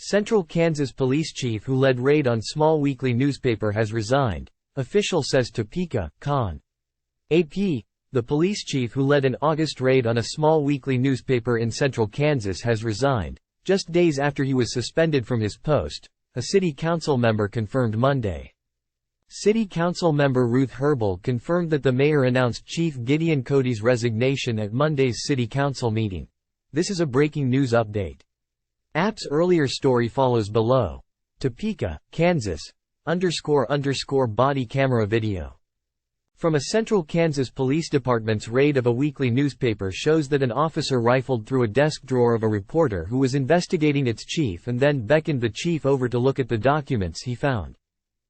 Central Kansas police chief who led raid on small weekly newspaper has resigned, official says TOPEKA, Con. AP, the police chief who led an August raid on a small weekly newspaper in central Kansas has resigned, just days after he was suspended from his post, a city council member confirmed Monday. City Council Member Ruth Herbel confirmed that the mayor announced Chief Gideon Cody's resignation at Monday's city council meeting. This is a breaking news update. AP's earlier story follows below. TOPEKA, Kansas, __ body camera video. From a Central Kansas Police Department's raid of a weekly newspaper shows that an officer rifled through a desk drawer of a reporter who was investigating its chief and then beckoned the chief over to look at the documents he found.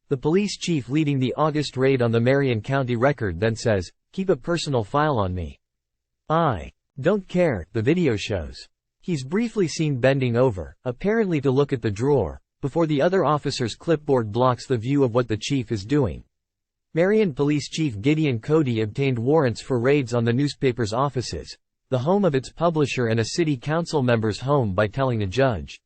The police chief leading the August raid on the Marion County Record then says, "Keep a personal file on me. I don't care," the video shows. He's briefly seen bending over, apparently to look at the drawer, before the other officer's clipboard blocks the view of what the chief is doing. Marion Police Chief Gideon Cody obtained warrants for raids on the newspaper's offices, the home of its publisher and a city council member's home by telling a judge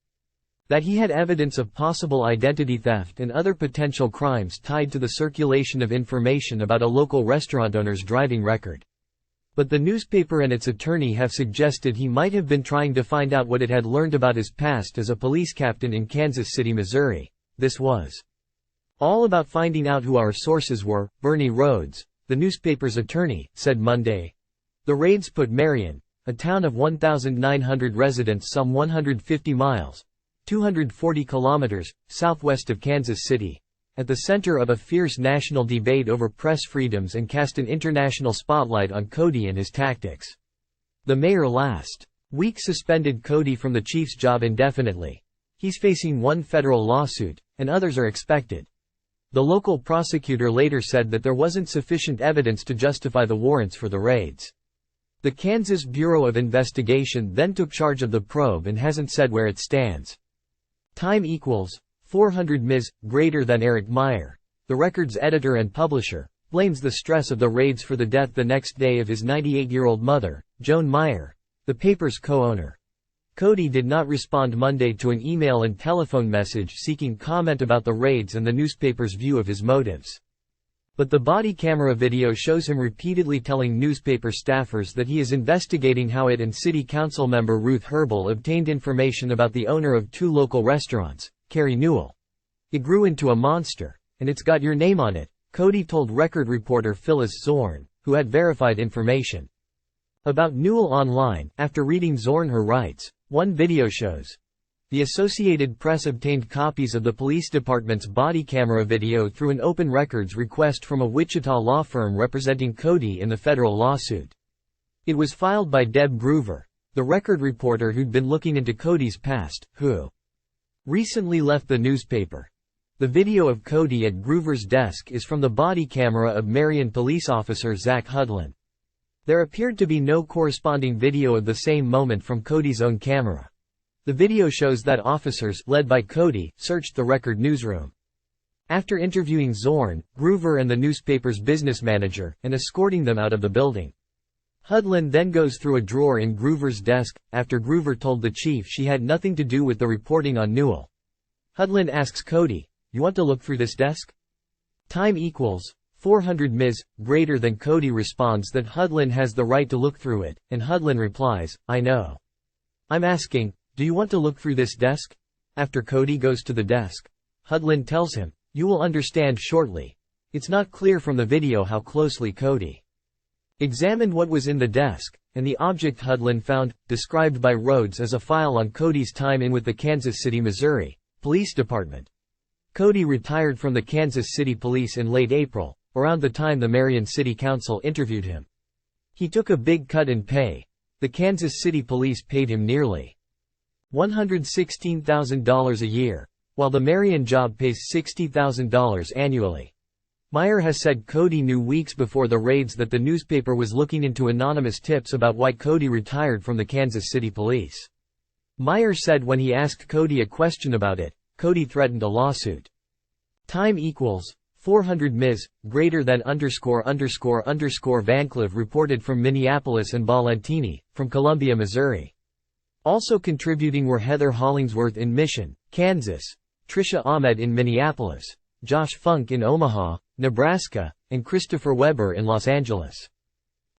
that he had evidence of possible identity theft and other potential crimes tied to the circulation of information about a local restaurant owner's driving record. But the newspaper and its attorney have suggested he might have been trying to find out what it had learned about his past as a police captain in Kansas City, Missouri. This was all about finding out who our sources were, Bernie Rhodes, the newspaper's attorney, said Monday. The raids put Marion, a town of 1,900 residents some 150 miles, 240 kilometers, southwest of Kansas City, at the center of a fierce national debate over press freedoms and cast an international spotlight on Cody and his tactics. The mayor last week suspended Cody from the chief's job indefinitely. He's facing one federal lawsuit, and others are expected. The local prosecutor later said that there wasn't sufficient evidence to justify the warrants for the raids. The Kansas Bureau of Investigation then took charge of the probe and hasn't said where it stands. Time equals 400 Ms. greater than Eric Meyer, the Record's editor and publisher, blames the stress of the raids for the death the next day of his 98-year-old mother, Joan Meyer, the paper's co-owner. Cody did not respond Monday to an email and telephone message seeking comment about the raids and the newspaper's view of his motives. But the body camera video shows him repeatedly telling newspaper staffers that he is investigating how it and City Council Member Ruth Herbel obtained information about the owner of two local restaurants, Carrie Newell. "It grew into a monster, and it's got your name on it," Cody told Record reporter Phyllis Zorn, who had verified information about Newell online. After reading Zorn her writes, one video shows. The Associated Press obtained copies of the police department's body camera video through an open records request from a Wichita law firm representing Cody in the federal lawsuit. It was filed by Deb Groover, the Record reporter who'd been looking into Cody's past, who recently left the newspaper. The video of Cody at Groover's desk is from the body camera of Marion police officer Zach Hudlin. There appeared to be no corresponding video of the same moment from Cody's own camera. The video shows that officers, led by Cody, searched the Record newsroom. After interviewing Zorn, Groover and the newspaper's business manager, and escorting them out of the building. Hudlin then goes through a drawer in Groover's desk, after Groover told the chief she had nothing to do with the reporting on Newell. Hudlin asks Cody, "You want to look through this desk?" Time equals 400 Ms. greater than Cody responds that Hudlin has the right to look through it, and Hudlin replies, "I know. I'm asking, do you want to look through this desk?" After Cody goes to the desk, Hudlin tells him, "You will understand shortly." It's not clear from the video how closely Cody examined what was in the desk, and the object Hudlin found, described by Rhodes as a file on Cody's time in with the Kansas City, Missouri, Police Department. Cody retired from the Kansas City Police in late April, around the time the Marion City Council interviewed him. He took a big cut in pay. The Kansas City Police paid him nearly $116,000 a year, while the Marion job pays $60,000 annually. Meyer has said Cody knew weeks before the raids that the newspaper was looking into anonymous tips about why Cody retired from the Kansas City Police. Meyer said when he asked Cody a question about it, Cody threatened a lawsuit. Time equals 400 Ms. greater than ____ Vancleave reported from Minneapolis and Ballantini, from Columbia, Missouri. Also contributing were Heather Hollingsworth in Mission, Kansas. Trisha Ahmed in Minneapolis. Josh Funk in Omaha, Nebraska, and Christopher Weber in Los Angeles.